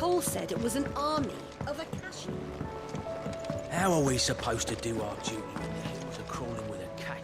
Paul said it was an army of a cashew. How are we supposed to do our duty when the hills are crawling with a cat?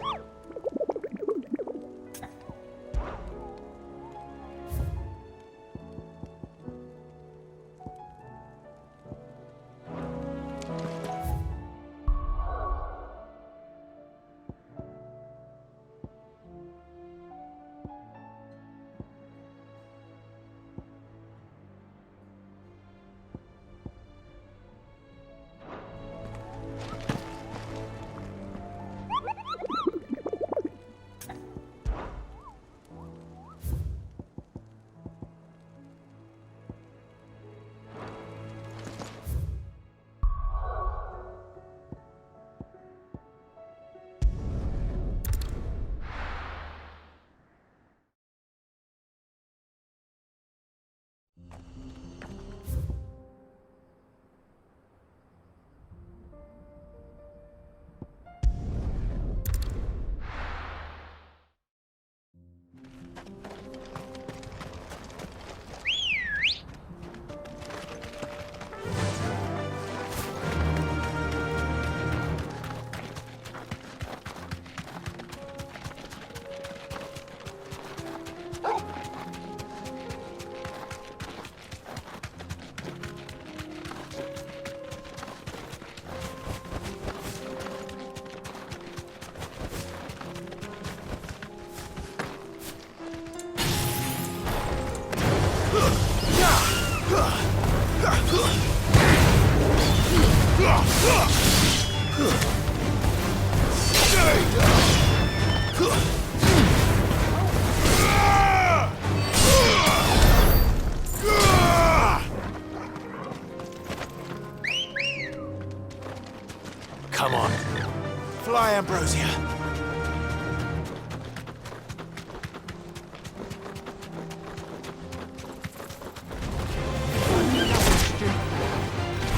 Fly, Ambrosia.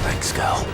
Thanks, girl.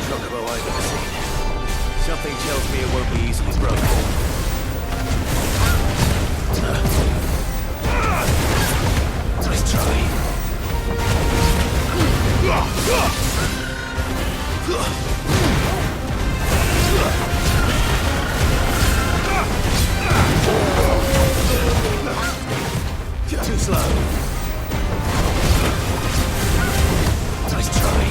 Chocobo I've ever seen. Something tells me it won't be easily broken. Nice try. Too slow. Nice try.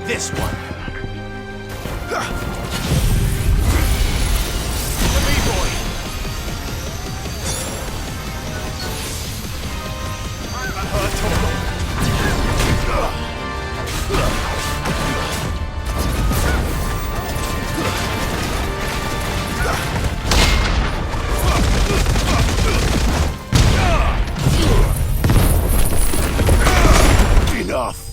This one. The B-boy. I'm a hurt. Enough.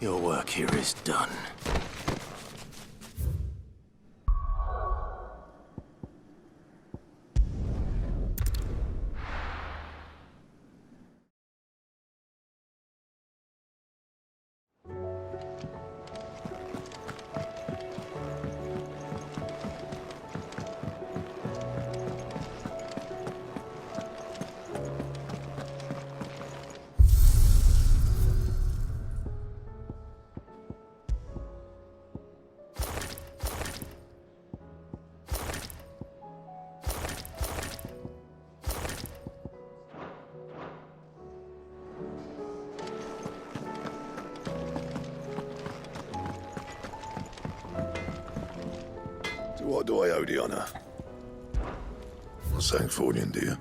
Your work here is done. What do I owe the honour? Not saying fortune, do you?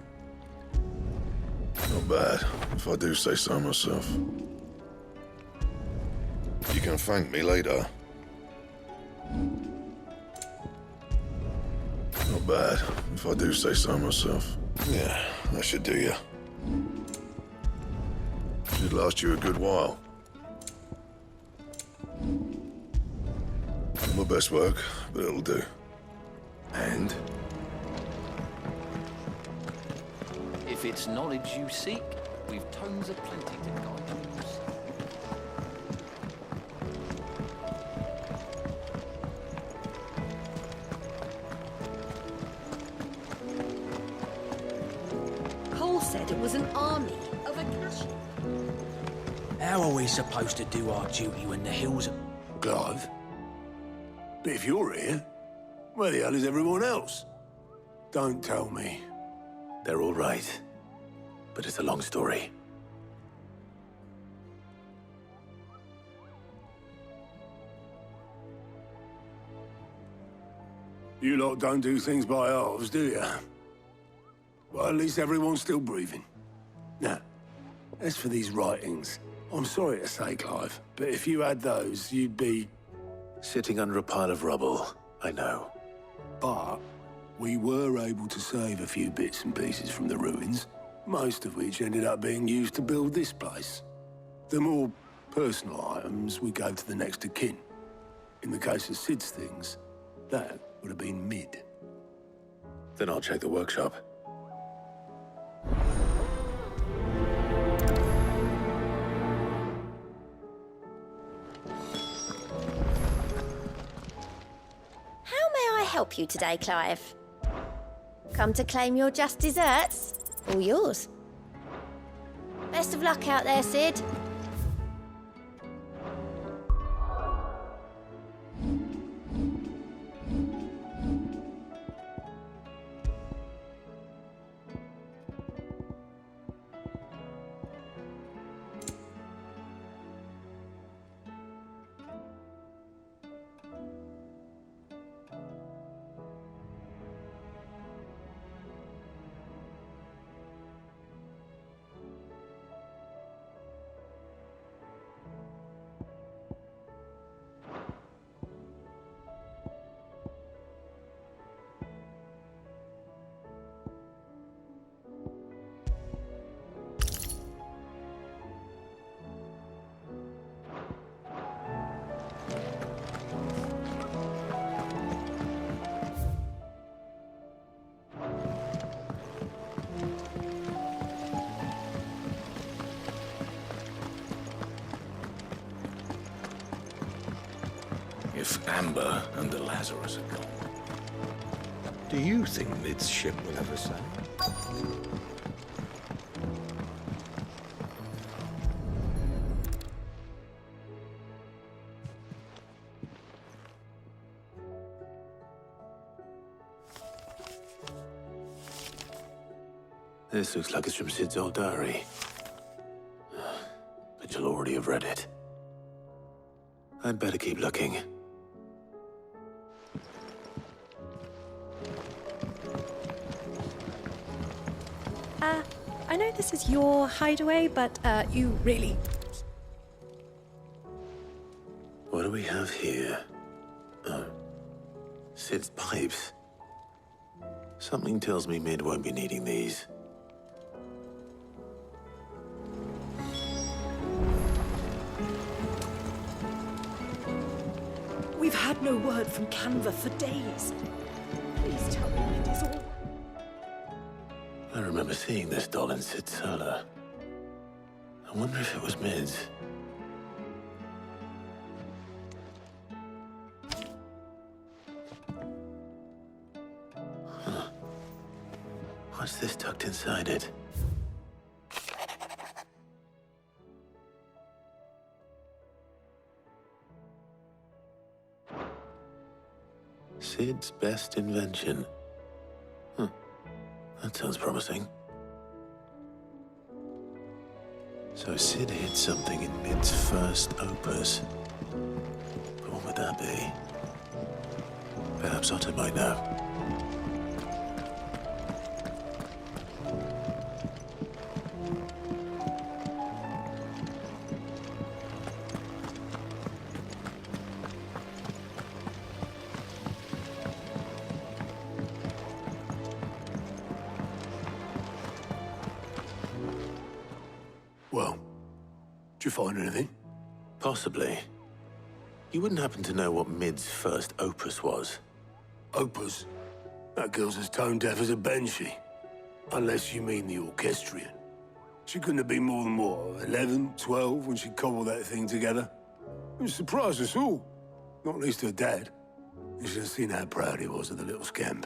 Not bad, if I do say so myself. You can thank me later. Not bad, if I do say so myself. Yeah, that should do you. Should last you a good while. Not my best work, but it'll do. And? If it's knowledge you seek, we've tomes aplenty to guide you. Cole said it was an army of a cash. How are we supposed to do our duty when the hills are... Clive? But if you're here, where the hell is everyone else? Don't tell me. They're all right. But it's a long story. You lot don't do things by halves, do you? Well, at least everyone's still breathing. Now, as for these writings, I'm sorry to say, Clive, but if you had those, you'd be... Sitting under a pile of rubble, I know. But we were able to save a few bits and pieces from the ruins, most of which ended up being used to build this place. The more personal items we gave to the next of kin. In the case of Sid's things, that would have been mid. Then I'll check the workshop. How may I help you today, Clive? Come to claim your just desserts? All yours. Best of luck out there, Sid. If Amber and the Lazarus are gone, do you think Mid's ship will ever sail? This looks like it's from Sid's old diary. But you'll already have read it. I'd better keep looking. I know this is your hideaway, but you really... What do we have here? Oh, Sid's pipes. Something tells me Mid won't be needing these. We've had no word from Canva for days. Please tell me it is all... I remember seeing this doll in Sid's cellar. I wonder if it was Mid's. Huh. What's this tucked inside it? Sid's best invention. Huh. That sounds promising. So Sid hid something in Mid's first opus. But what would that be? Perhaps Otter might know. Well, did you find anything? Possibly. You wouldn't happen to know what Mid's first opus was? Opus? That girl's as tone deaf as a banshee. Unless you mean the orchestrion. She couldn't have been more than, what, 11, 12 when she cobbled that thing together? It surprised us all. Not least her dad. You should have seen how proud he was of the little scamp.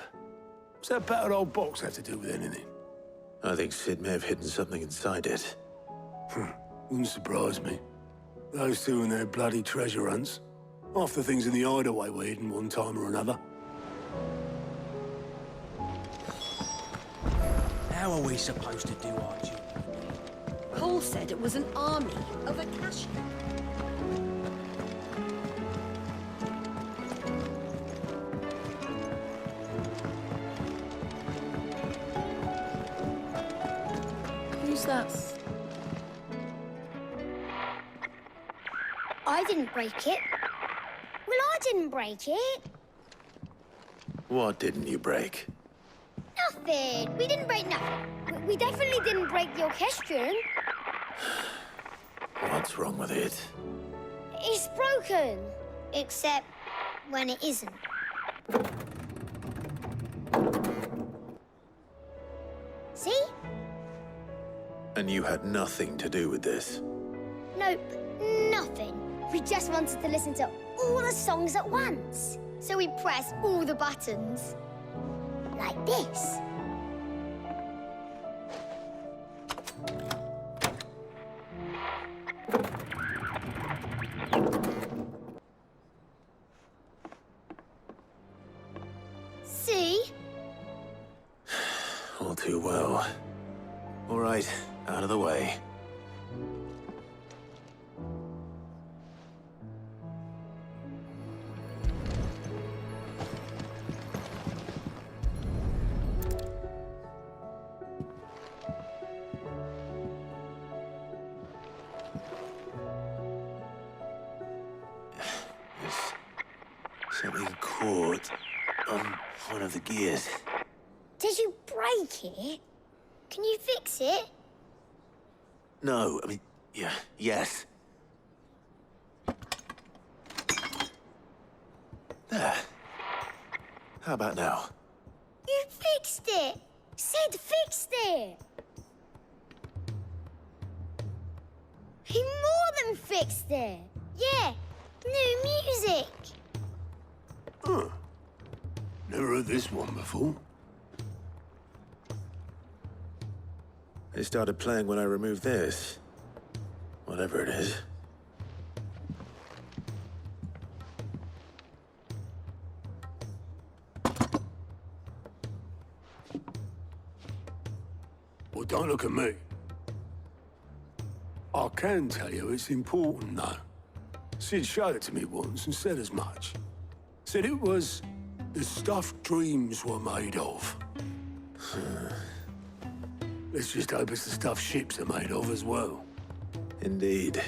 What's that battered old box have to do with anything? I think Sid may have hidden something inside it. Wouldn't surprise me. Those two and their bloody treasure hunts. Half the things in the hideaway were hidden one time or another. How are we supposed to do our duty? Paul said it was an army of a cash. Who's that? I didn't break it. Well, I didn't break it. What didn't you break? Nothing. We didn't break nothing. We definitely didn't break the orchestrion. What's wrong with it? It's broken. Except when it isn't. See? And you had nothing to do with this? Nope, nothing. We just wanted to listen to all the songs at once. So we pressed all the buttons. Like this. See? All too well. All right, out of the way. Something caught on one of the gears. Did you break it? Can you fix it? No, I mean, yes. There. How about now? You fixed it! Sid fixed it! He more than fixed it! Yeah, new music! Huh. Never heard this one before. It started playing when I removed this. Whatever it is. Well, don't look at me. I can tell you it's important, though. Sid showed it to me once and said as much. Said it was the stuff dreams were made of. Let's just hope it's the stuff ships are made of as well. Indeed.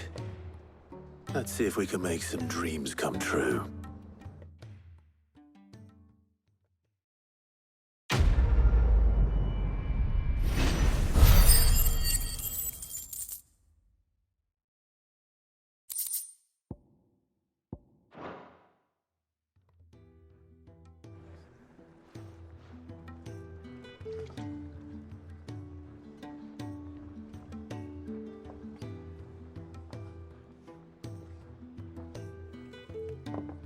Let's see if we can make some dreams come true.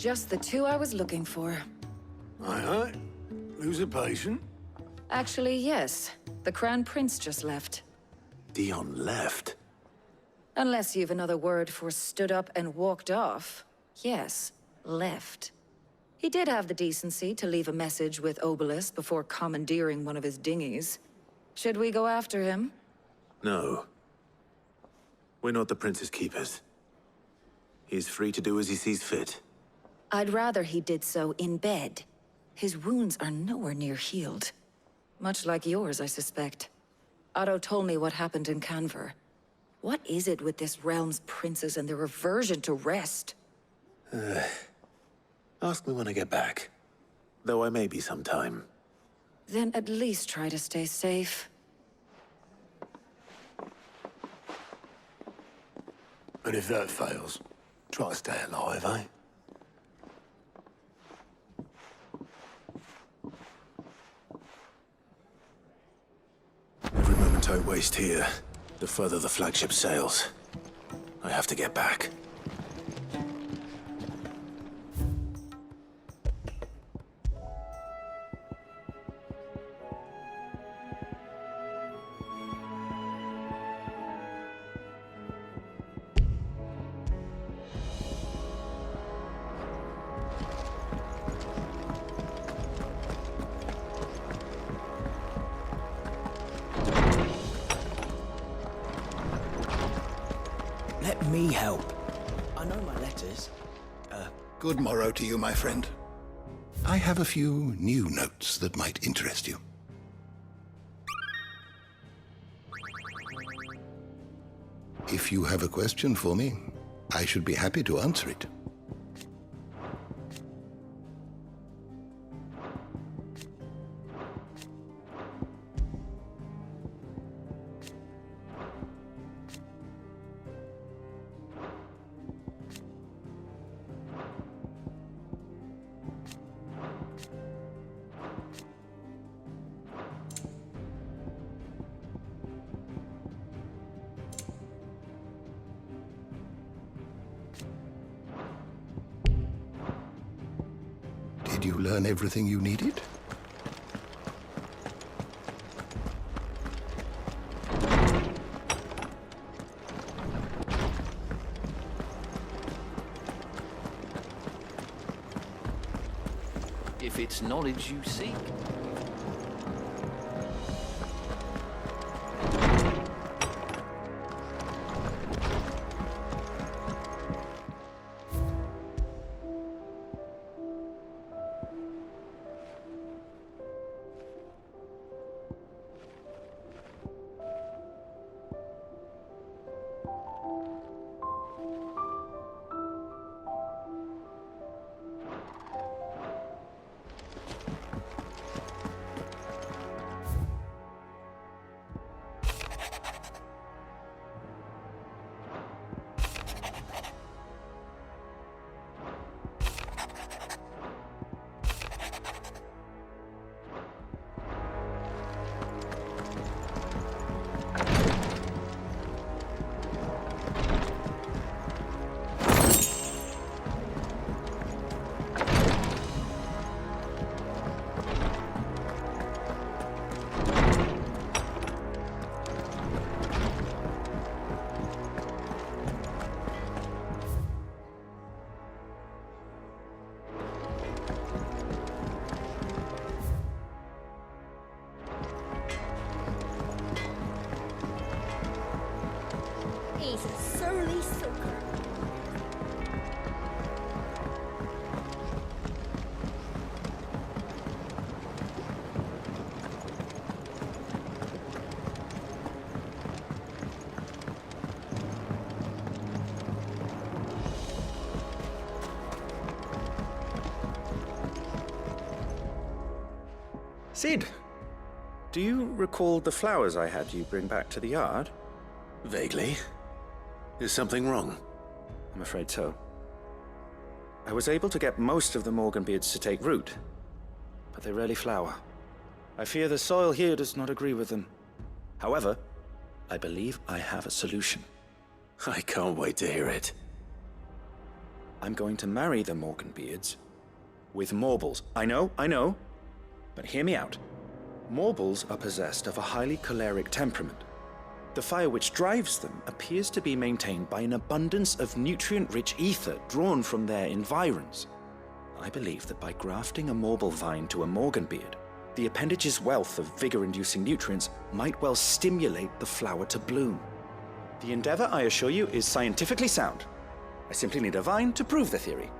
Just the two I was looking for. Aye, aye. Lose a patient? Actually, yes. The Crown Prince just left. Dion left? Unless you've another word for stood up and walked off. Yes, left. He did have the decency to leave a message with Obelisk before commandeering one of his dinghies. Should we go after him? No. We're not the Prince's keepers. He's free to do as he sees fit. I'd rather he did so in bed. His wounds are nowhere near healed. Much like yours, I suspect. Otto told me what happened in Canver. What is it with this realm's princes and their aversion to rest? Ask me when I get back. Though I may be sometime. Then at least try to stay safe. And if that fails, try to stay alive, eh? Every moment I waste here, the further the flagship sails. I have to get back. Let me help. I know my letters. Good morrow to you, my friend. I have a few new notes that might interest you. If you have a question for me, I should be happy to answer it. Did you learn everything you needed? If it's knowledge you seek. He's a surly soaker. Sid, do you recall the flowers I had you bring back to the yard? Vaguely. Is something wrong? I'm afraid so. I was able to get most of the Morganbeards to take root, but they rarely flower. I fear the soil here does not agree with them. However, I believe I have a solution. I can't wait to hear it. I'm going to marry the Morganbeards with Morbles. I know, but hear me out. Morbles are possessed of a highly choleric temperament. The fire which drives them appears to be maintained by an abundance of nutrient-rich ether drawn from their environs. I believe that by grafting a Morble vine to a Morganbeard, the appendage's wealth of vigor-inducing nutrients might well stimulate the flower to bloom. The endeavor, I assure you, is scientifically sound. I simply need a vine to prove the theory.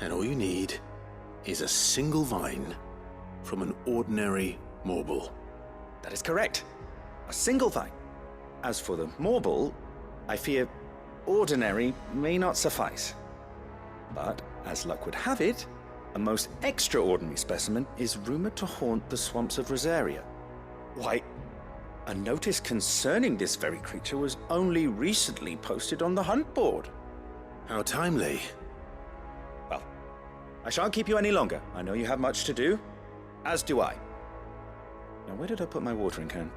And all you need is a single vine from an ordinary Morble. That is correct. A single vine. As for the Morble, I fear ordinary may not suffice. But, as luck would have it, a most extraordinary specimen is rumored to haunt the swamps of Rosaria. Why, a notice concerning this very creature was only recently posted on the hunt board. How timely. Well, I shan't keep you any longer. I know you have much to do, as do I. Now, where did I put my watering can?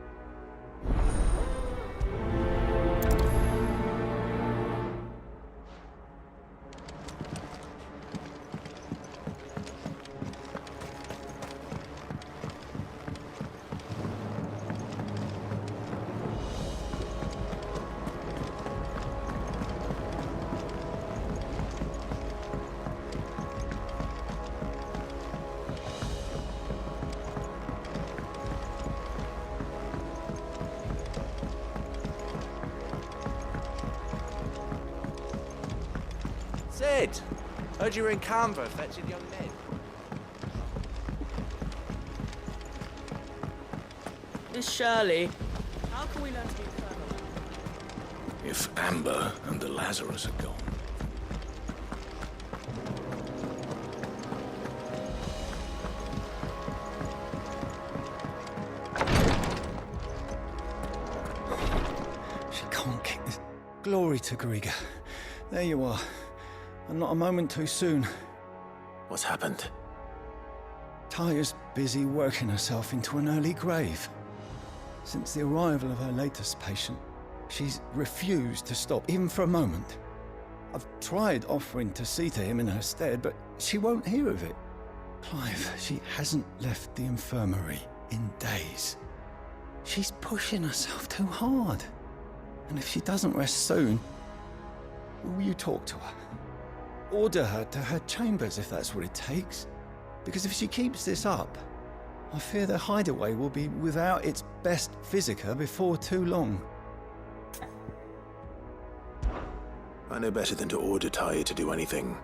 Sid! Heard you were in Canva fetching young men. Miss Shirley, how can we learn to be clever? If Amber and the Lazarus are gone. She can't kick this. Glory to Griga. There you are. And not a moment too soon. What's happened? Taya's busy working herself into an early grave. Since the arrival of her latest patient, she's refused to stop, even for a moment. I've tried offering to see to him in her stead, but she won't hear of it. Clive, she hasn't left the infirmary in days. She's pushing herself too hard. And if she doesn't rest soon, will you talk to her? Order her to her chambers if that's what it takes. Because if she keeps this up, I fear the hideaway will be without its best physica before too long. I know better than to order Taya to do anything.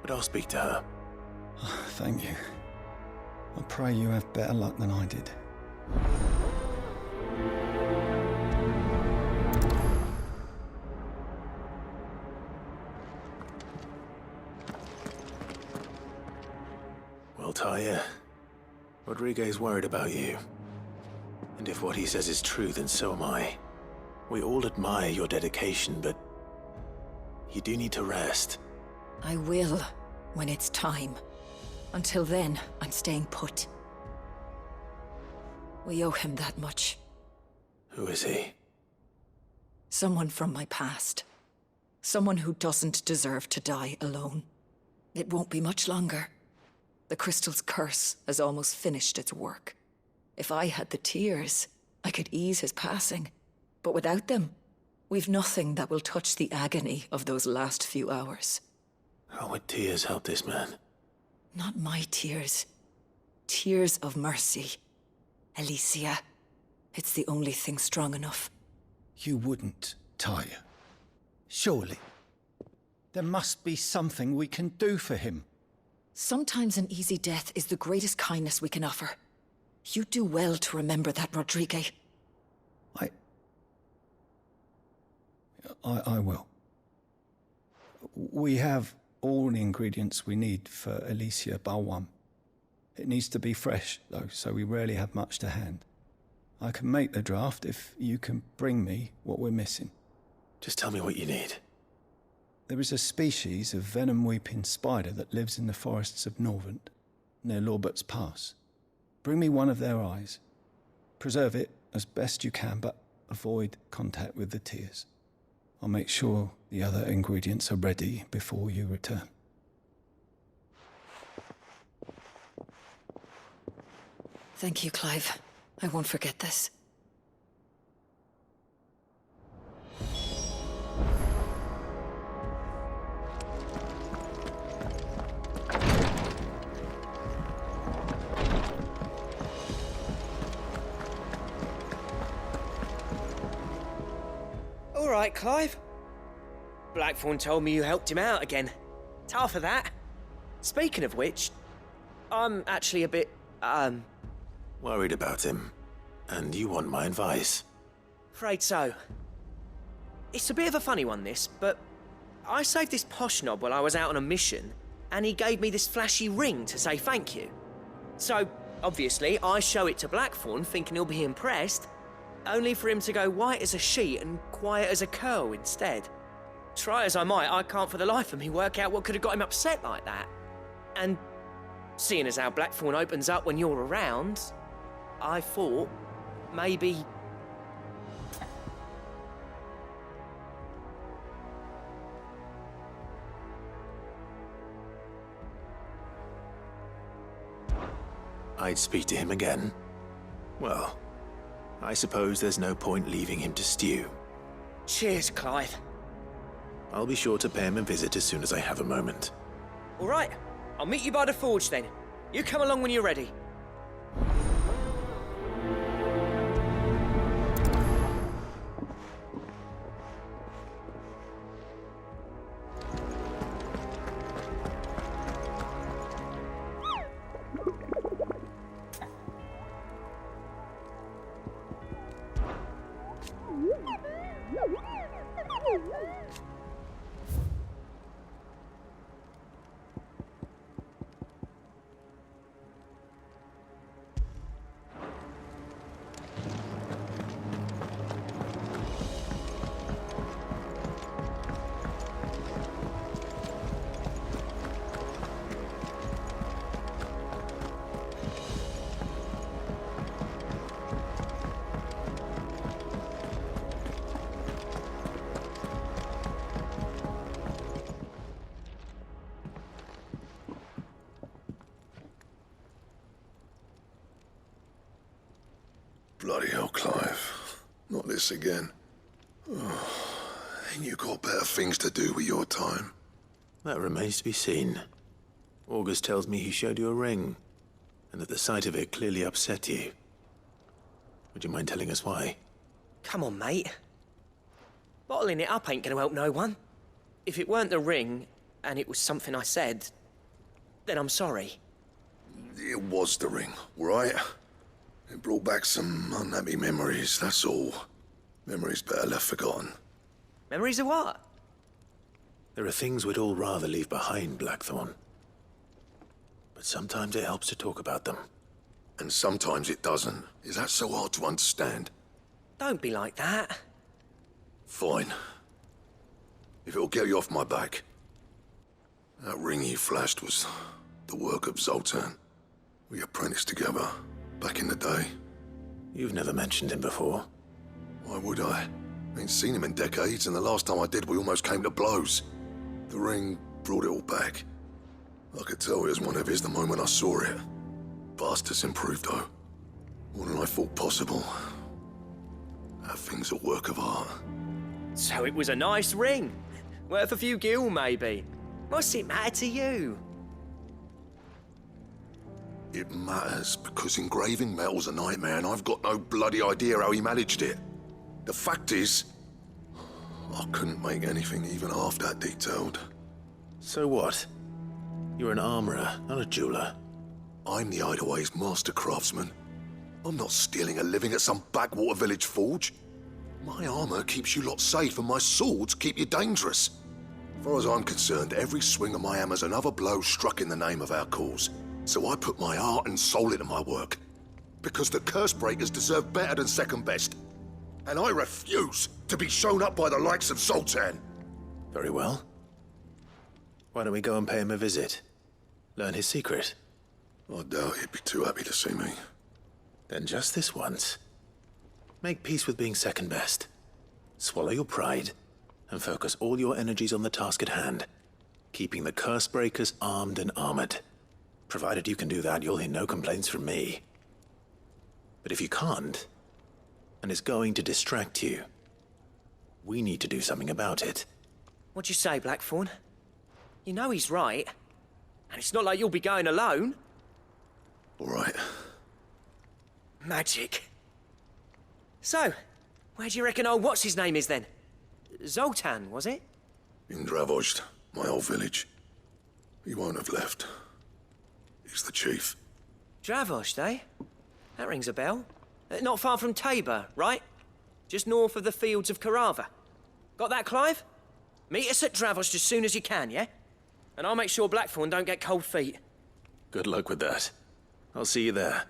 But I'll speak to her. Thank you. I pray you have better luck than I did. Well, Taya, Rodriguez worried about you. And if what he says is true, then so am I. We all admire your dedication, but you do need to rest. I will, when it's time. Until then, I'm staying put. We owe him that much. Who is he? Someone from my past. Someone who doesn't deserve to die alone. It won't be much longer. The crystal's curse has almost finished its work. If I had the tears, I could ease his passing. But without them, we've nothing that will touch the agony of those last few hours. How would tears help this man? Not my tears. Tears of mercy. Alicia, it's the only thing strong enough. You wouldn't, Taya. Surely. There must be something we can do for him. Sometimes an easy death is the greatest kindness we can offer. You do well to remember that, Rodriguez. I will. We have all the ingredients we need for Alicia Balwam. It needs to be fresh, though, so we rarely have much to hand. I can make the draft if you can bring me what we're missing. Just tell me what you need. There is a species of venom-weeping spider that lives in the forests of Norvent, near Lorbert's Pass. Bring me one of their eyes. Preserve it as best you can, but avoid contact with the tears. I'll make sure the other ingredients are ready before you return. Thank you, Clive. I won't forget this. All right, Clive. Blackthorn told me you helped him out again. Tough of that. Speaking of which, I'm actually a bit, Worried about him. And you want my advice? afraid so. It's a bit of a funny one, this, but I saved this posh knob while I was out on a mission, and he gave me this flashy ring to say thank you. So, obviously, I show it to Blackthorn, thinking he'll be impressed, only for him to go white as a sheet and quiet as a curl instead. Try as I might, I can't for the life of me work out what could have got him upset like that. And seeing as how Blackthorn opens up when you're around, I thought maybe... I'd speak to him again. Well, I suppose there's no point leaving him to stew. Cheers, Clive. I'll be sure to pay him a visit as soon as I have a moment. All right, I'll meet you by the forge then. You come along when you're ready. Bloody hell, Clive. Not this again. Oh, ain't you got better things to do with your time? That remains to be seen. August tells me he showed you a ring, and that the sight of it clearly upset you. Would you mind telling us why? Come on, mate. Bottling it up ain't gonna help no one. If it weren't the ring, and it was something I said, then I'm sorry. It was the ring, right? It brought back some unhappy memories, that's all. Memories better left forgotten. Memories of what? There are things we'd all rather leave behind, Blackthorn. But sometimes it helps to talk about them. And sometimes it doesn't. Is that so hard to understand? Don't be like that. Fine. If it'll get you off my back. That ring you flashed was the work of Zoltan. We apprenticed together, back in the day. You've never mentioned him before. Why would I? Ain't seen him in decades, and the last time I did, we almost came to blows. The ring brought it all back. I could tell it was one of his the moment I saw it. Bastard's improved, though. More than I thought possible. That thing's a work of art. So it was a nice ring. Worth a few gil, maybe. What's it matter to you? It matters because engraving metal's a nightmare, and I've got no bloody idea how he managed it. The fact is, I couldn't make anything even half that detailed. So what? You're an armorer, not a jeweler. I'm the Hideaway's master craftsman. I'm not stealing a living at some backwater village forge. My armor keeps you lot safe, and my swords keep you dangerous. As far as I'm concerned, every swing of my hammer's another blow struck in the name of our cause. So I put my heart and soul into my work. Because the curse breakers deserve better than second best. And I refuse to be shown up by the likes of Zoltan. Very well. Why don't we go and pay him a visit? Learn his secret. I doubt he'd be too happy to see me. Then just this once. Make peace with being second best. Swallow your pride, and focus all your energies on the task at hand, keeping the curse breakers armed and armored. Provided you can do that, you'll hear no complaints from me. But if you can't, and it's going to distract you, we need to do something about it. What'd you say, Blackthorn? You know he's right. And it's not like you'll be going alone. All right. Magic. So, where do you reckon old what's-his-name is then? Zoltan, was it? In Dravozd, my old village. He won't have left. He's the chief. Dravozd, eh? That rings a bell. Not far from Tabor, right? Just north of the fields of Karava. Got that, Clive? Meet us at Dravozd as soon as you can, yeah? And I'll make sure Blackthorn don't get cold feet. Good luck with that. I'll see you there.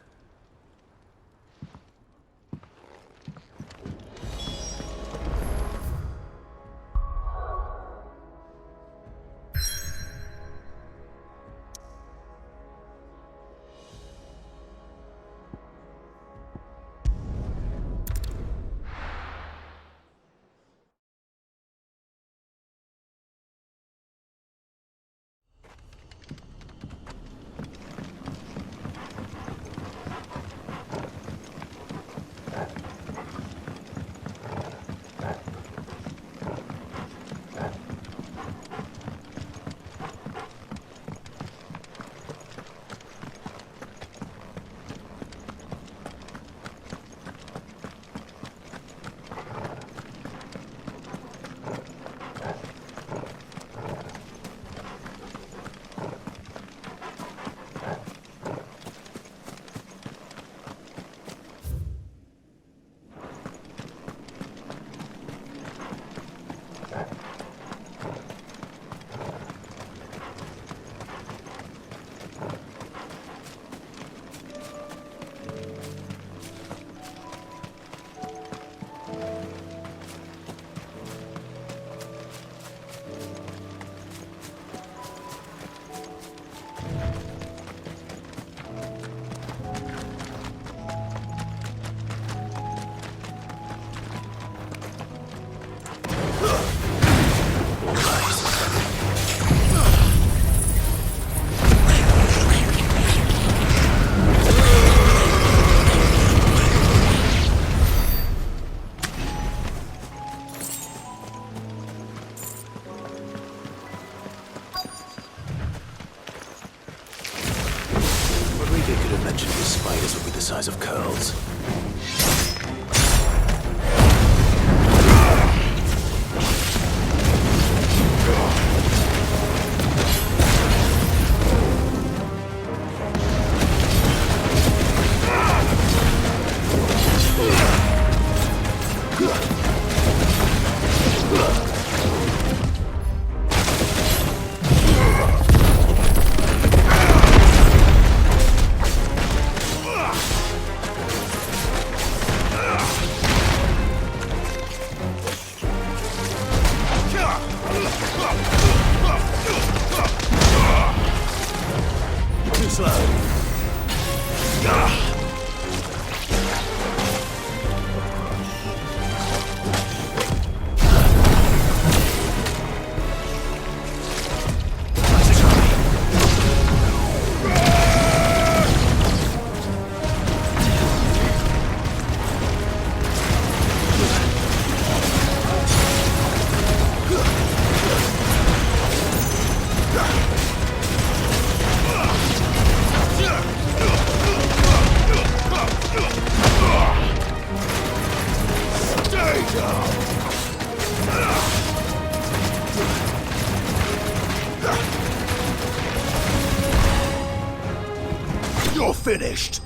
Spiders would be the size of curls. You're finished!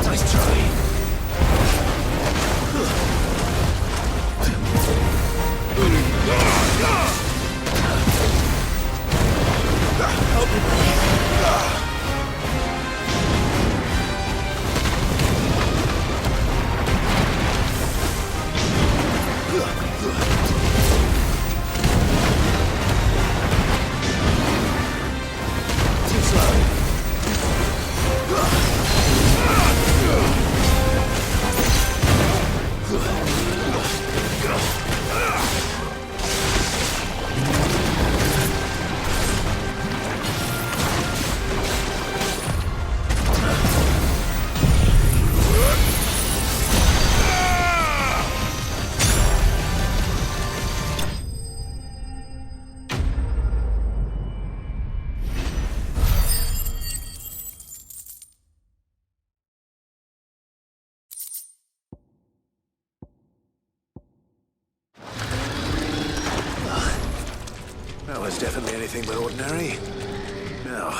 Nice try. Help me, please. Too slow. That was definitely anything but ordinary. Now,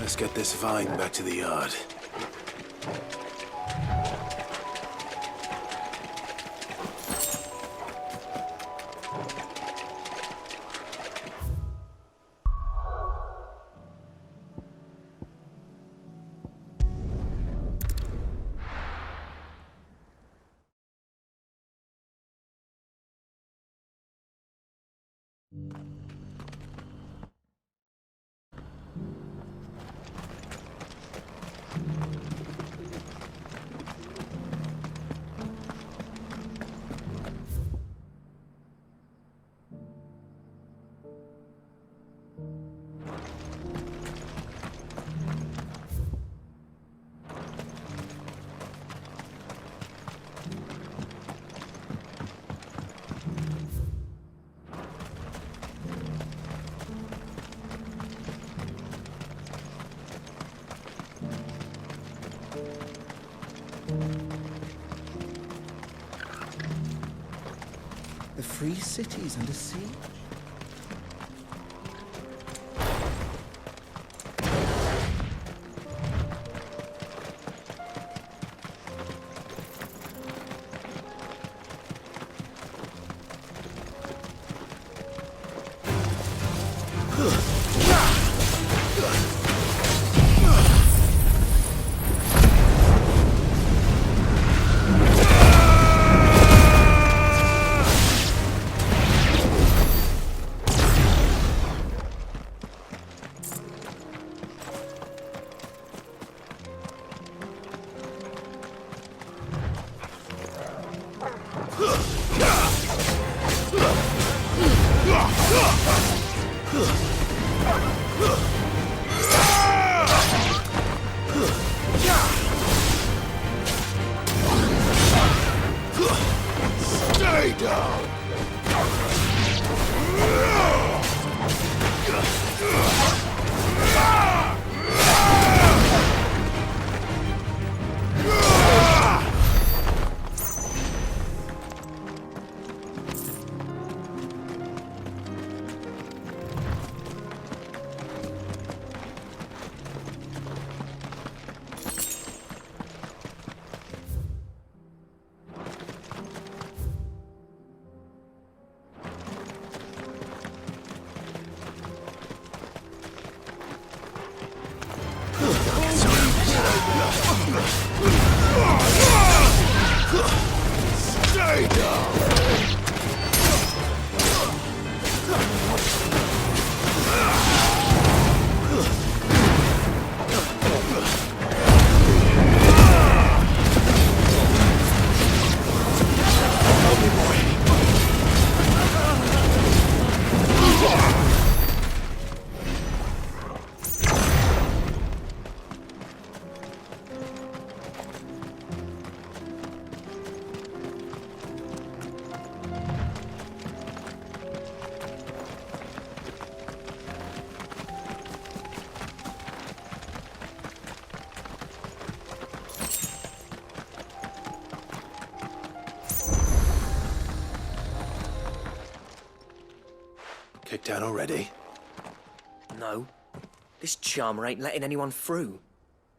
let's get this vine back to the yard. The free cities under siege? Stay down! Stay down! Help me, boy. Kicked down already? No. This charmer ain't letting anyone through.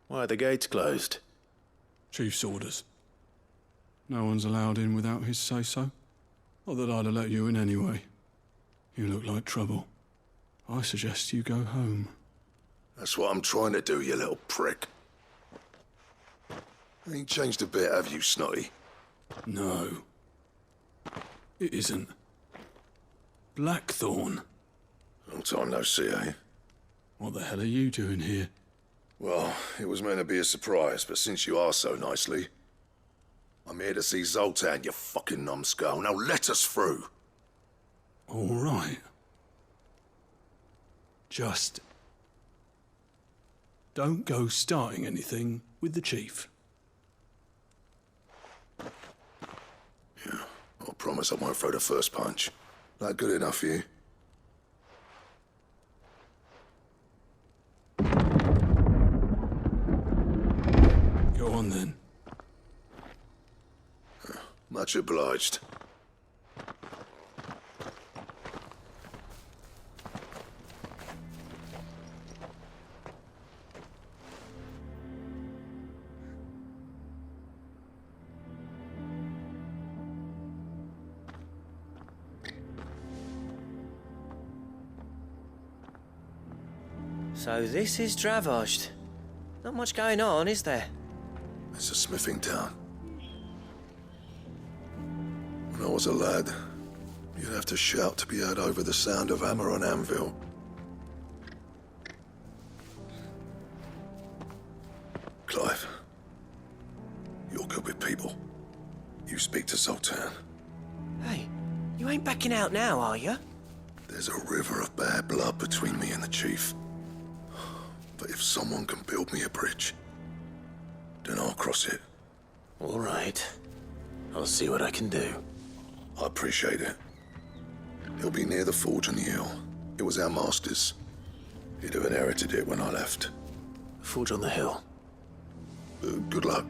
Why are the gates closed? Chief's orders. No one's allowed in without his say-so. Not that I'd have let you in anyway. You look like trouble. I suggest you go home. That's what I'm trying to do, you little prick. Ain't changed a bit, have you, Snotty? No. It isn't. Blackthorn. Long time no see, eh? What the hell are you doing here? Well, it was meant to be a surprise, but since you asked so nicely, I'm here to see Zoltan, you fucking numbskull. Now let us through. All right. Just don't go starting anything with the chief. Yeah, I promise I won't throw the first punch. That good enough for you? Go on then. Much obliged. So this is Dravoged. Not much going on, is there? It's a smithing town. When I was a lad, you'd have to shout to be heard over the sound of hammer on anvil. Clive, you're good with people. You speak to Zoltan. Hey, you ain't backing out now, are you? There's a river of bad blood between me and the chief. But if someone can build me a bridge, then I'll cross it. All right. I'll see what I can do. I appreciate it. He'll be near the forge on the hill. It was our master's. He'd have inherited it when I left. Forge on the hill. Good luck.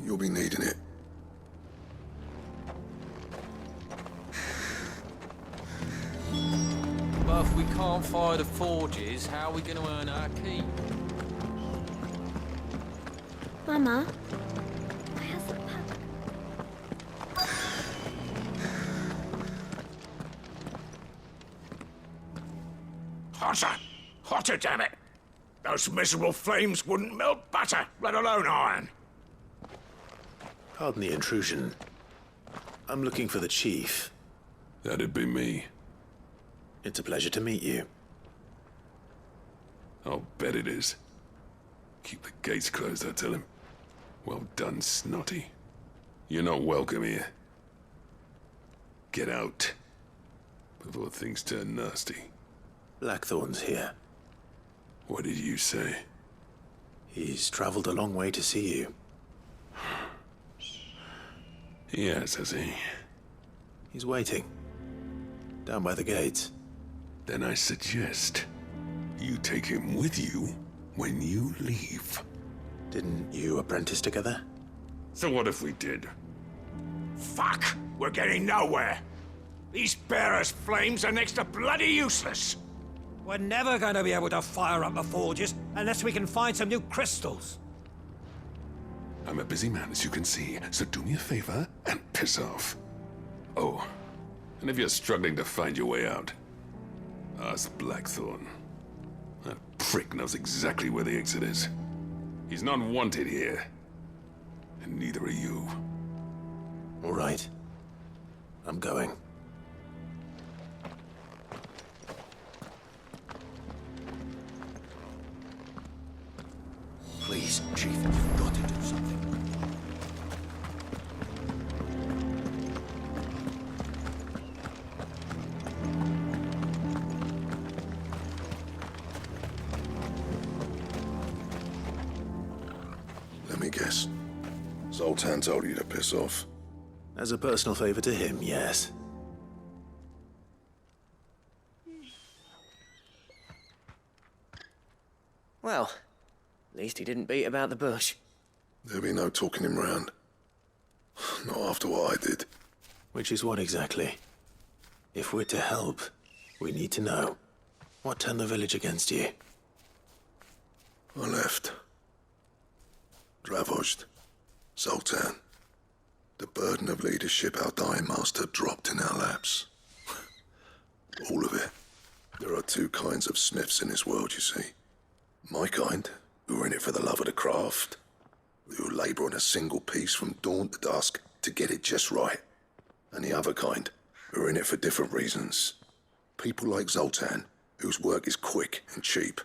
You'll be needing it. But if we can't fire the forges, how are we going to earn our keep? Mama, I have the pack. Hotter! Hotter, damn it! Those miserable flames wouldn't melt butter, let alone iron. Pardon the intrusion. I'm looking for the chief. That'd be me. It's a pleasure to meet you. I'll bet it is. Keep the gates closed, I tell him. Well done, Snotty. You're not welcome here. Get out. Before things turn nasty. Blackthorn's here. What did you say? He's traveled a long way to see you. Yes, has he? He's waiting. Down by the gates. Then I suggest you take him with you when you leave. Didn't you apprentice together? So what if we did? Fuck! We're getting nowhere. These bearers' flames are next to bloody useless. We're never going to be able to fire up the forges unless we can find some new crystals. I'm a busy man, as you can see, so do me a favor and piss off. Oh, and if you're struggling to find your way out, ask Blackthorn. That prick knows exactly where the exit is. He's not wanted here. And neither are you. All right. I'm going. Please, Chief, you've got to do something. Let me guess. Zoltan told you to piss off. As a personal favor to him, yes. Well, at least he didn't beat about the bush. There'll be no talking him round. Not after what I did. Which is what exactly? If we're to help, we need to know. What turned the village against you? I left. Dravozd, Zoltan. The burden of leadership our dying master dropped in our laps. All of it. There are two kinds of smiths in this world, you see. My kind, who are in it for the love of the craft, who labour on a single piece from dawn to dusk to get it just right. And the other kind, who are in it for different reasons. People like Zoltan, whose work is quick and cheap.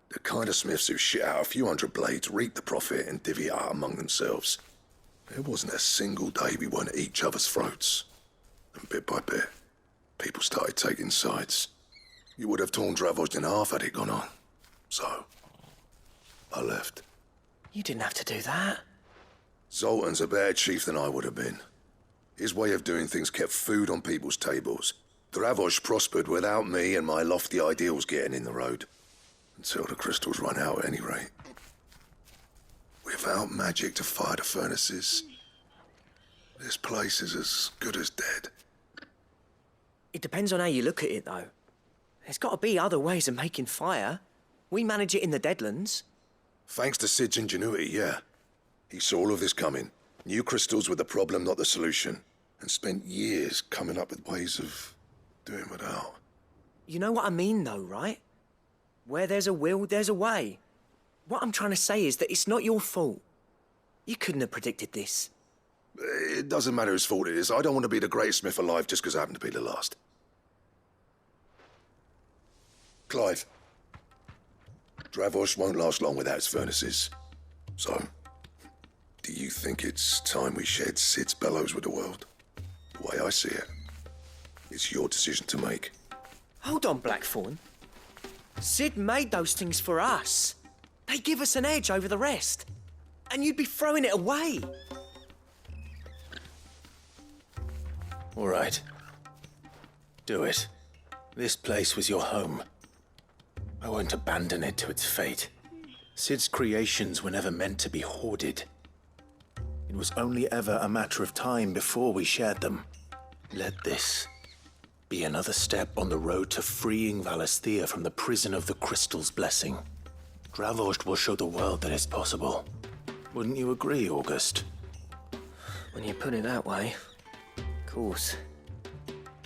The kind of smiths who shit out a few hundred blades, reap the profit, and divvy it out among themselves. There wasn't a single day we weren't at each other's throats. And bit by bit, people started taking sides. You would have torn Dravozd in half had it gone on. So, I left. You didn't have to do that. Zoltan's a better chief than I would have been. His way of doing things kept food on people's tables. Dravozd prospered without me and my lofty ideals getting in the road. Until the crystals run out, at any rate. Without magic to fire the furnaces, this place is as good as dead. It depends on how you look at it, though. There's got to be other ways of making fire. We manage it in the Deadlands. Thanks to Sid's ingenuity, yeah. He saw all of this coming. Knew crystals were the problem, not the solution. And spent years coming up with ways of doing without. You know what I mean, though, right? Where there's a will, there's a way. What I'm trying to say is that it's not your fault. You couldn't have predicted this. It doesn't matter whose fault it is. I don't want to be the greatest smith alive just because I happen to be the last. Clive. Dravozd won't last long without its furnaces. So, do you think it's time we shared Sid's bellows with the world? The way I see it, it's your decision to make. Hold on, Blackthorn. Sid made those things for us. They give us an edge over the rest. And you'd be throwing it away. All right. Do it. This place was your home. I won't abandon it to its fate. Sid's creations were never meant to be hoarded. It was only ever a matter of time before we shared them. Let this be another step on the road to freeing Valisthea from the prison of the Crystal's blessing. Dravozd will show the world that it's possible. Wouldn't you agree, August? When you put it that way, of course.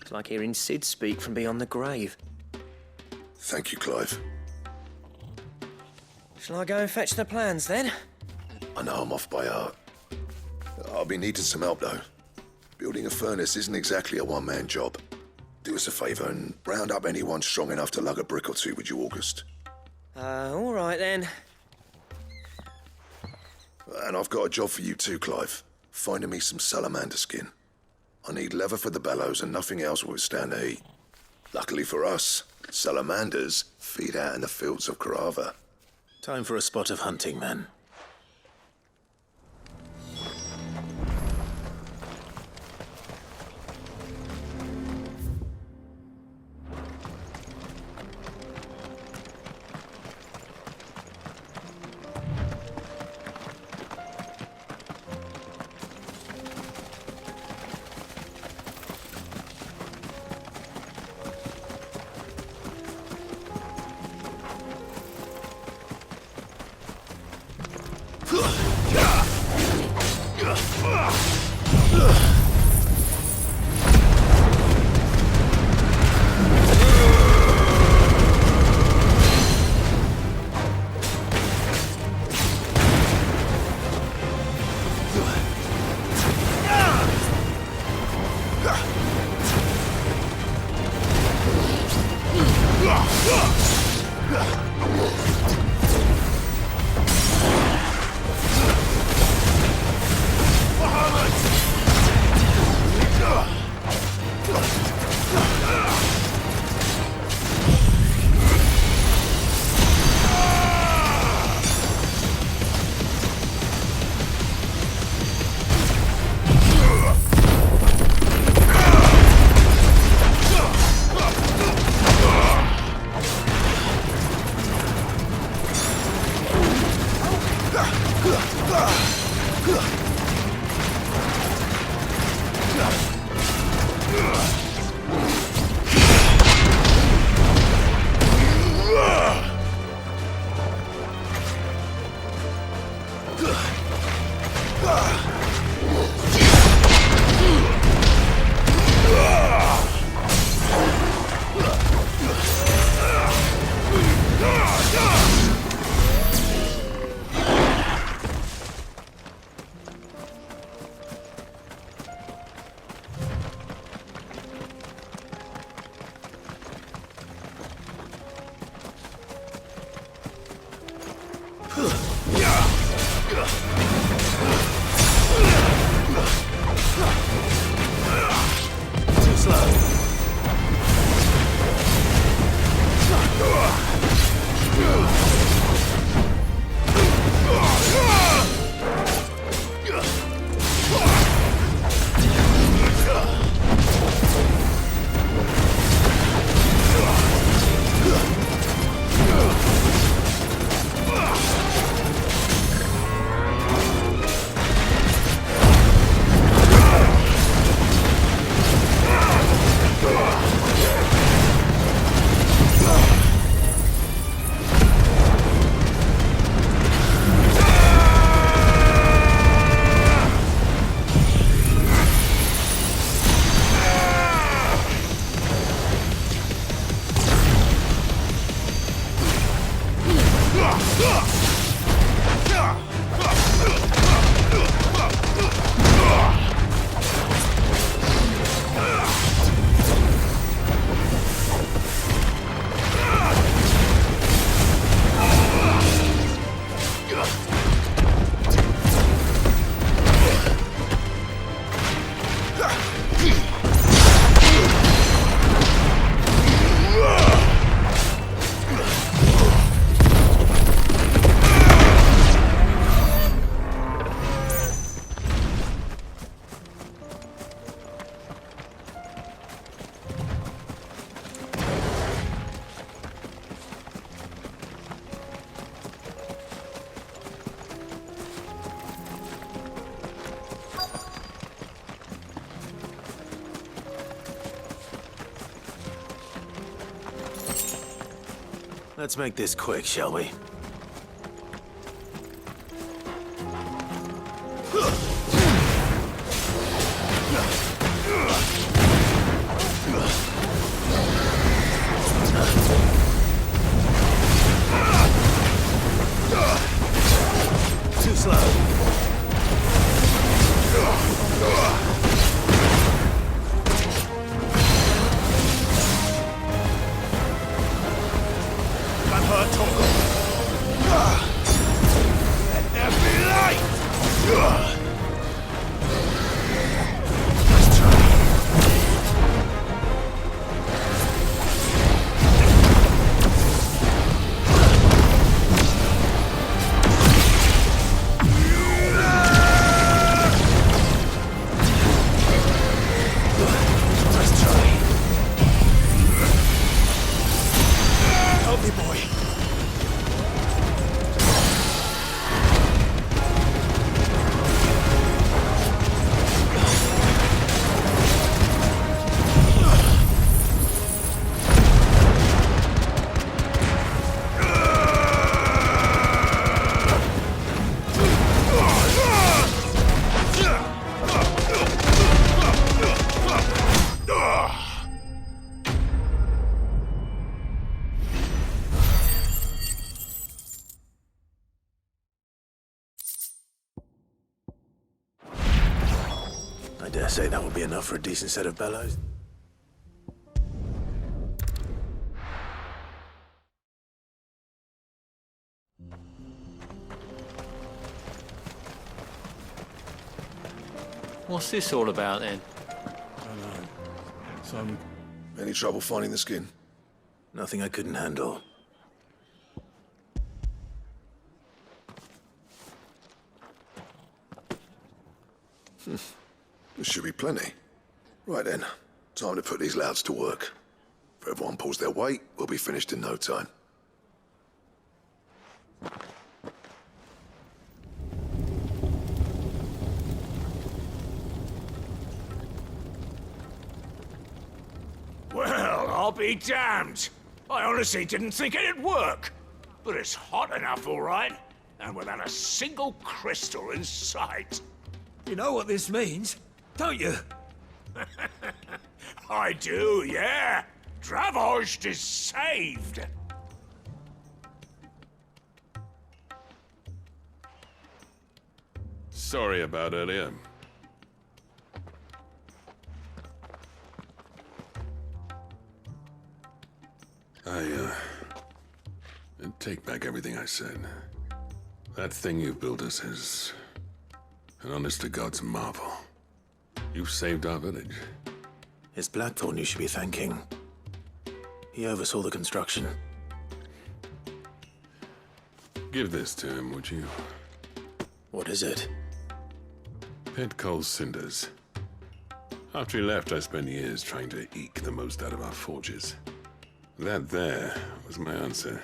It's like hearing Sid speak from beyond the grave. Thank you, Clive. Shall I go and fetch the plans, then? I know I'm off by heart. I'll be needing some help, though. Building a furnace isn't exactly a one-man job. Do us a favour and round up anyone strong enough to lug a brick or two, would you, August? All right, then. And I've got a job for you too, Clive. Finding me some salamander skin. I need leather for the bellows and nothing else will withstand the heat. Luckily for us, salamanders feed out in the fields of Karava. Time for a spot of hunting, then. Let's make this quick, shall we? Too slow. I dare say that would be enough for a decent set of bellows. What's this all about then? I don't know. Some... Any trouble finding the skin? Nothing I couldn't handle. There should be plenty. Right then, time to put these louds to work. If everyone pulls their weight, we'll be finished in no time. Well, I'll be damned. I honestly didn't think it'd work. But it's hot enough, all right. And without a single crystal in sight. You know what this means, don't you? I do, yeah. Dravost is saved. Sorry about earlier. I take back everything I said. That thing you built us is an honest-to-God's marvel. You've saved our village. It's Blackthorn you should be thanking. He oversaw the construction. Give this to him, would you? What is it? Pit coal cinders. After he left, I spent years trying to eke the most out of our forges. That there was my answer.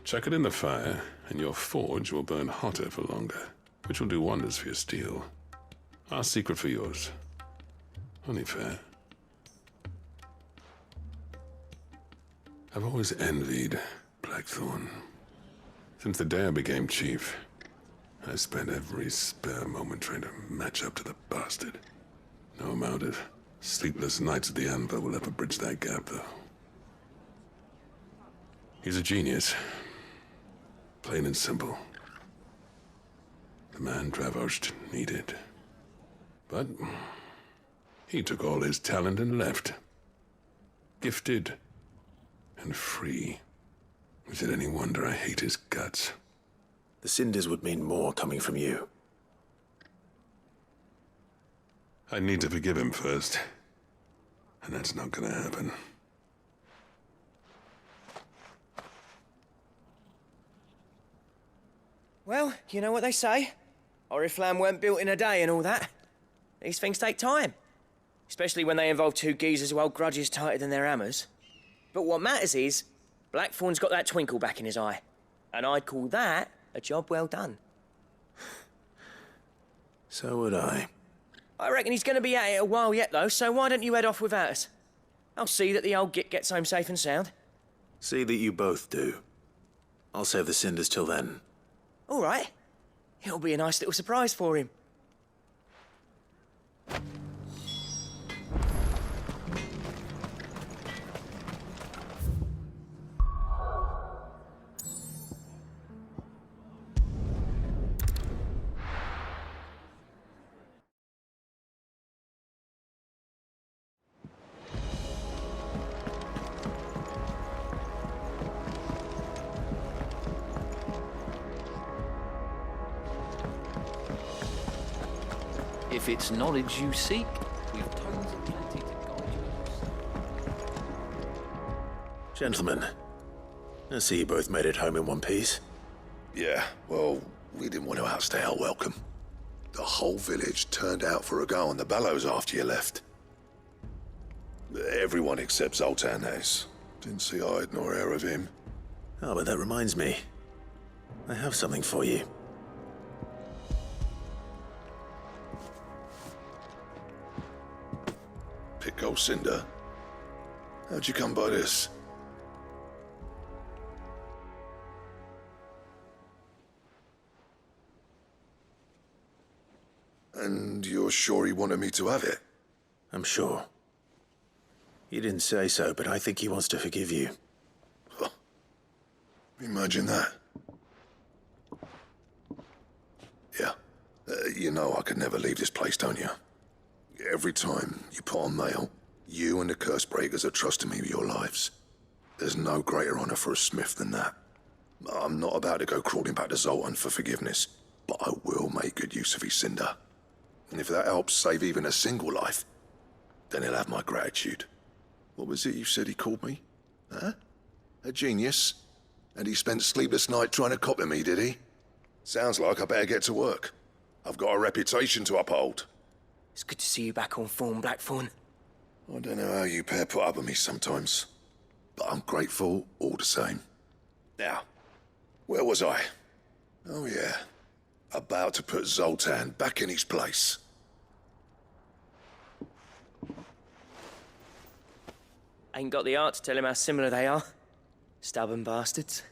Chuck it in the fire, and your forge will burn hotter for longer, which will do wonders for your steel. Our secret for yours. Only fair. I've always envied Blackthorn. Since the day I became chief, I spent every spare moment trying to match up to the bastard. No amount of sleepless nights at the Anvil will ever bridge that gap, though. He's a genius. Plain and simple. The man Dravost needed. But he took all his talent and left. Gifted and free. Is it any wonder I hate his guts? The cinders would mean more coming from you. I need to forgive him first. And that's not gonna happen. Well, you know what they say. Oriflamme weren't built in a day and all that. These things take time. Especially when they involve two geezers who hold grudges tighter than their hammers. But what matters is, Blackthorn's got that twinkle back in his eye. And I'd call that a job well done. So would I. I reckon he's going to be at it a while yet, though, so why don't you head off without us? I'll see that the old git gets home safe and sound. See that you both do. I'll save the cinders till then. All right. It'll be a nice little surprise for him. If it's knowledge you seek, we've tons of plenty to guide you. Gentlemen, I see you both made it home in one piece. Yeah, well, we didn't want to outstay our welcome. The whole village turned out for a go on the bellows after you left. Everyone except Zoltan has. Didn't see hide nor hair of him. Oh, but that reminds me. I have something for you. Pick cinder. How'd you come by this? And you're sure he wanted me to have it? I'm sure. He didn't say so, but I think he wants to forgive you. Huh. Imagine that. Yeah. You know I could never leave this place, don't you? Every time you put on mail, you and the curse breakers are trusting me with your lives. There's no greater honor for a smith than that. I'm not about to go crawling back to Zoltan for forgiveness, but I will make good use of his cinder. And if that helps save even a single life, then he'll have my gratitude. What was it you said he called me? Huh? A genius? And he spent sleepless night trying to copy me, did he? Sounds like I better get to work. I've got a reputation to uphold. It's good to see you back on form, Blackthorn. I don't know how you pair put up with me sometimes, but I'm grateful all the same. Now, where was I? Oh yeah, about to put Zoltan back in his place. Ain't got the art to tell him how similar they are. Stubborn bastards.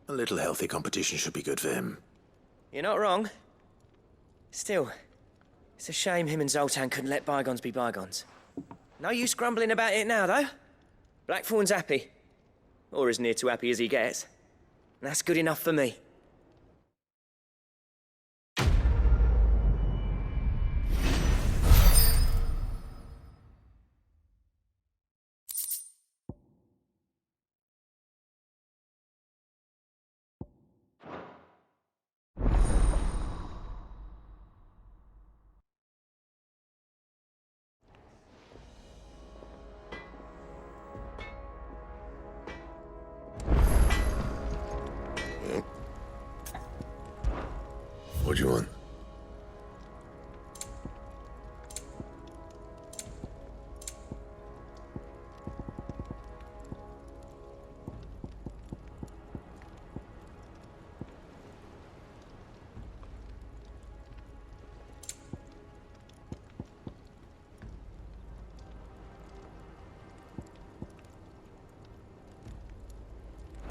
A little healthy competition should be good for him. You're not wrong. Still, it's a shame him and Zoltan couldn't let bygones be bygones. No use grumbling about it now, though. Blackthorn's happy. Or as near to happy as he gets. And that's good enough for me. What do you want?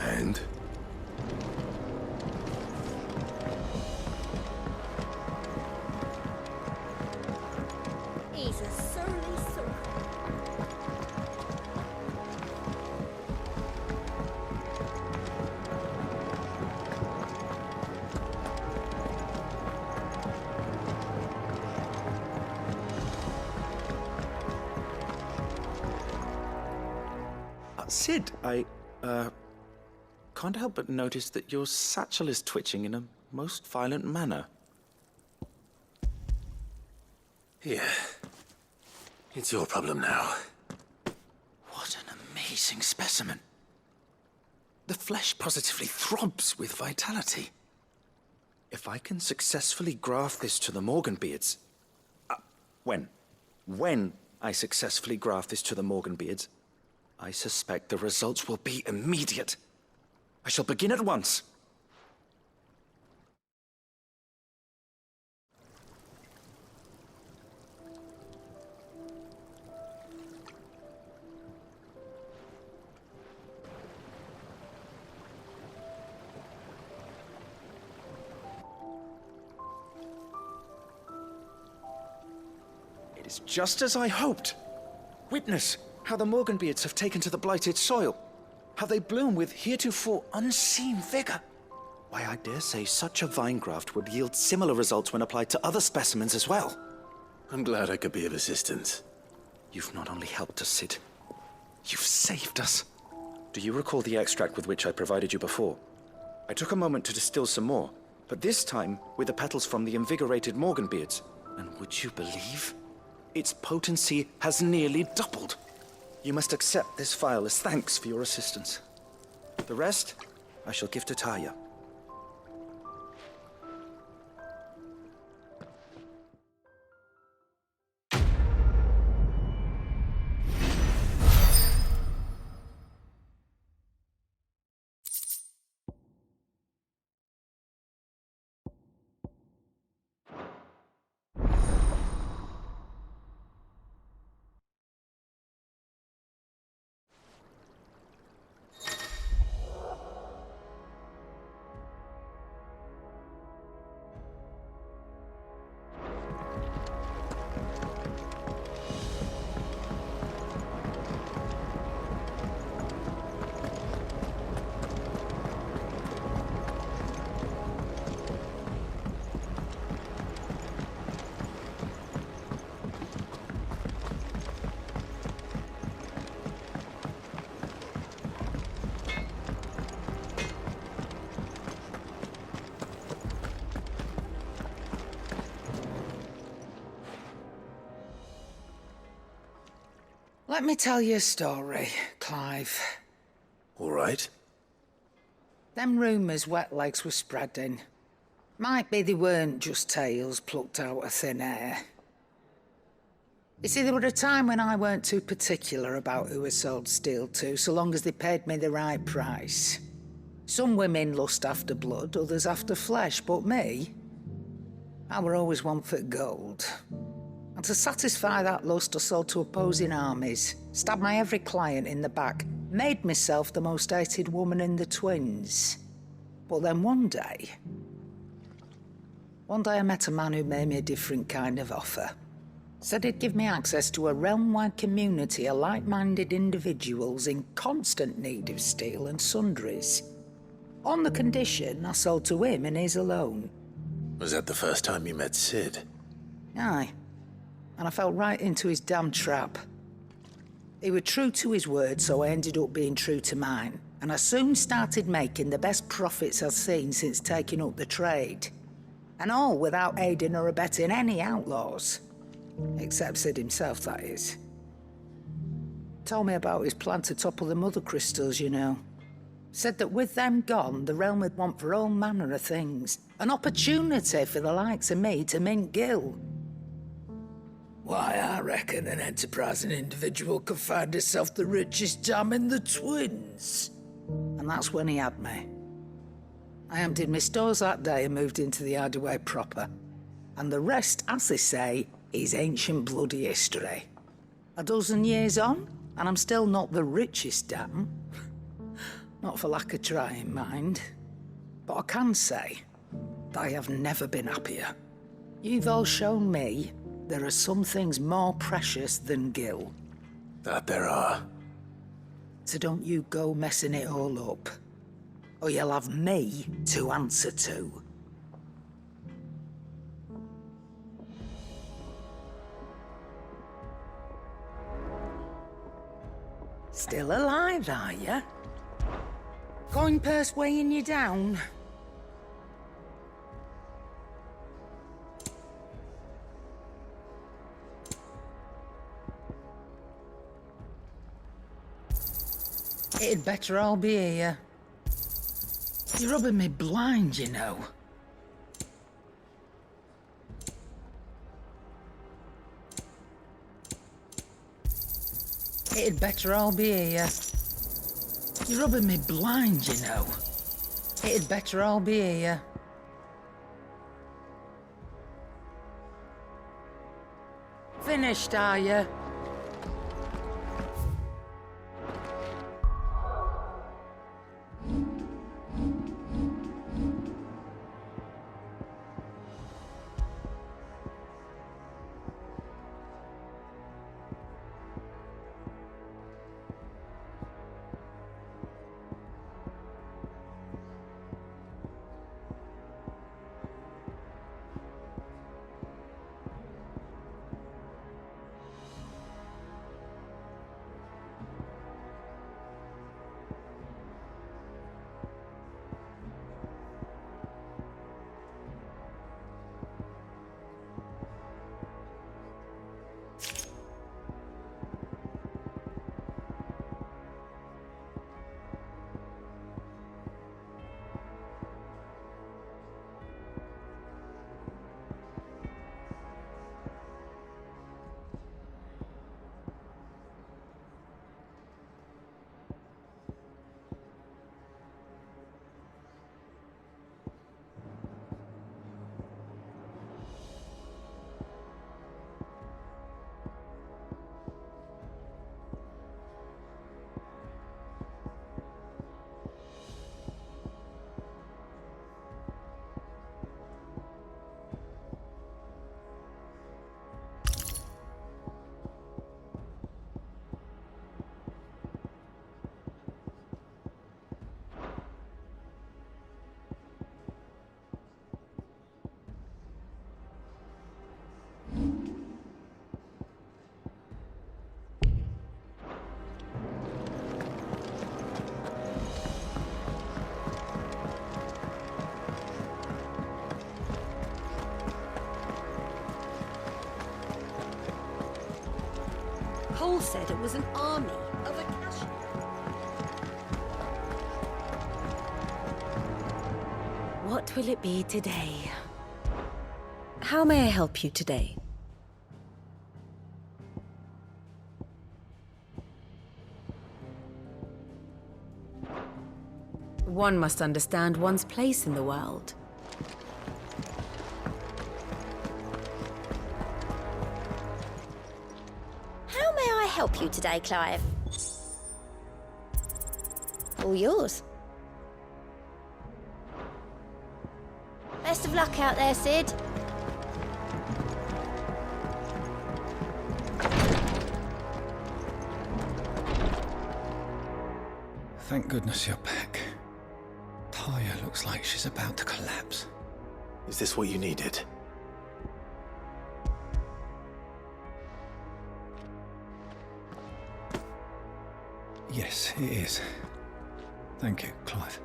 And? He's a surly soul. Sid, I can't help but notice that your satchel is twitching in a most violent manner. Here. It's your problem now. What an amazing specimen. The flesh positively throbs with vitality. If I can successfully graft this to the Morganbeards... When I successfully graft this to the Morganbeards, I suspect the results will be immediate. I shall begin at once. It is just as I hoped. Witness how the Morganbeards have taken to the blighted soil. How they bloom with heretofore unseen vigor. Why, I dare say such a vine graft would yield similar results when applied to other specimens as well. I'm glad I could be of assistance. You've not only helped us, Sid, you've saved us. Do you recall the extract with which I provided you before? I took a moment to distill some more, but this time with the petals from the invigorated Morganbeards. And would you believe? Its potency has nearly doubled. You must accept this file as thanks for your assistance. The rest, I shall give to Taya. Let me tell you a story, Clive. All right. Them rumours wet legs were spreading. Might be they weren't just tales plucked out of thin air. You see, there were a time when I weren't too particular about who I sold steel to, so long as they paid me the right price. Some women lust after blood, others after flesh, but me, I were always one for gold. And to satisfy that lust, I sold to opposing armies, stabbed my every client in the back, made myself the most hated woman in the twins. But then one day I met a man who made me a different kind of offer. Said he'd give me access to a realm-wide community of like-minded individuals in constant need of steel and sundries. On the condition I sold to him and his alone. Was that the first time you met Sid? Aye. And I fell right into his damn trap. He was true to his word, so I ended up being true to mine. And I soon started making the best profits I've seen since taking up the trade. And all without aiding or abetting any outlaws. Except Sid himself, that is. Told me about his plan to topple the mother crystals, you know. Said that with them gone, the realm would want for all manner of things. An opportunity for the likes of me to mint gil. Why, I reckon an enterprising individual could find himself the richest dam in the Twins. And that's when he had me. I emptied my stores that day and moved into the hideaway proper. And the rest, as they say, is ancient bloody history. A dozen years on, and I'm still not the richest dam. Not for lack of trying, mind. But I can say that I have never been happier. You've all shown me there are some things more precious than gil. That there are. So don't you go messing it all up, or you'll have me to answer to. Still alive, are you? Coin purse weighing you down? It'd better all be here. You're rubbing me blind, you know. It'd better all be here. You're rubbing me blind, you know. It'd better all be here. Finished, are you? Cole said it was an army of a cashew. What will it be today? How may I help you today? One must understand one's place in the world. How may I help you today, Clive? All yours. Best of luck out there, Sid. Thank goodness you're back. Taya looks like she's about to collapse. Is this what you needed? Yes, it is. Thank you, Clive.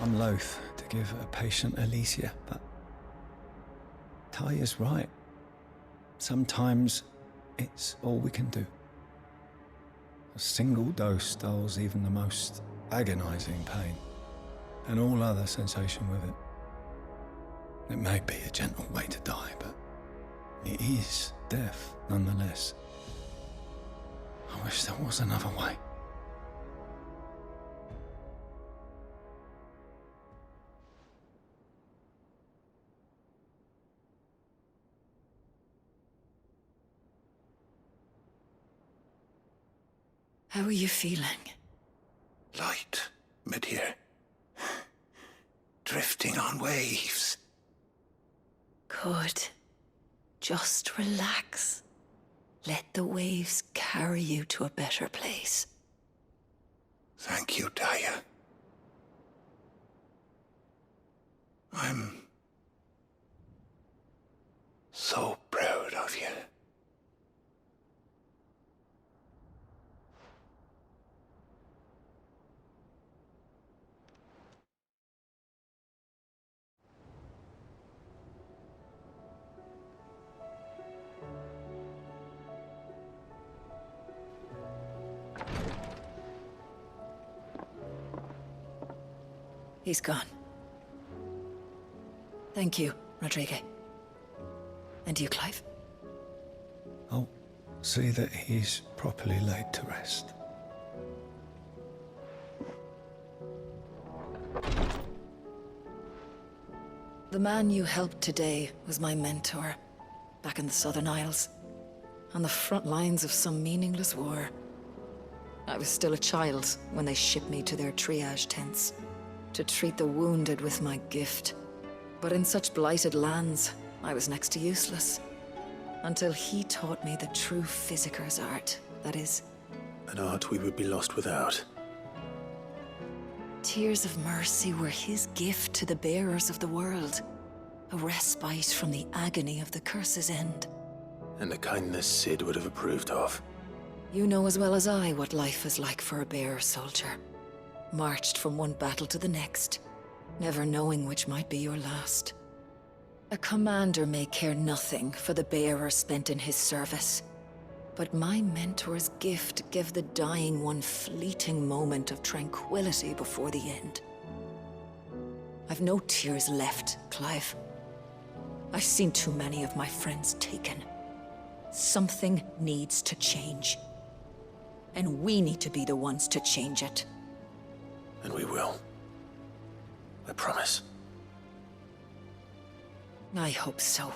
I'm loath to give a patient Alicia, but Taya's right. Sometimes it's all we can do. A single dose dulls even the most agonizing pain, and all other sensation with it. It may be a gentle way to die, but it is death nonetheless. I wish there was another way. How are you feeling? Light, mid-here. Drifting on waves. Good. Just relax. Let the waves carry you to a better place. Thank you, Daya. I'm so proud of you. He's gone. Thank you, Rodrigue. And you, Clive? I'll see that he's properly laid to rest. The man you helped today was my mentor, back in the Southern Isles, on the front lines of some meaningless war. I was still a child when they shipped me to their triage tents, to treat the wounded with my gift. But in such blighted lands, I was next to useless. Until he taught me the true physicker's art, that is. An art we would be lost without. Tears of mercy were his gift to the bearers of the world. A respite from the agony of the curse's end. And a kindness Sid would have approved of. You know as well as I what life is like for a bearer soldier. Marched from one battle to the next, never knowing which might be your last. A commander may care nothing for the bearer spent in his service, but my mentor's gift gave the dying one fleeting moment of tranquility before the end. I've no tears left, Clive. I've seen too many of my friends taken. Something needs to change. And we need to be the ones to change it. And we will. I promise. I hope so.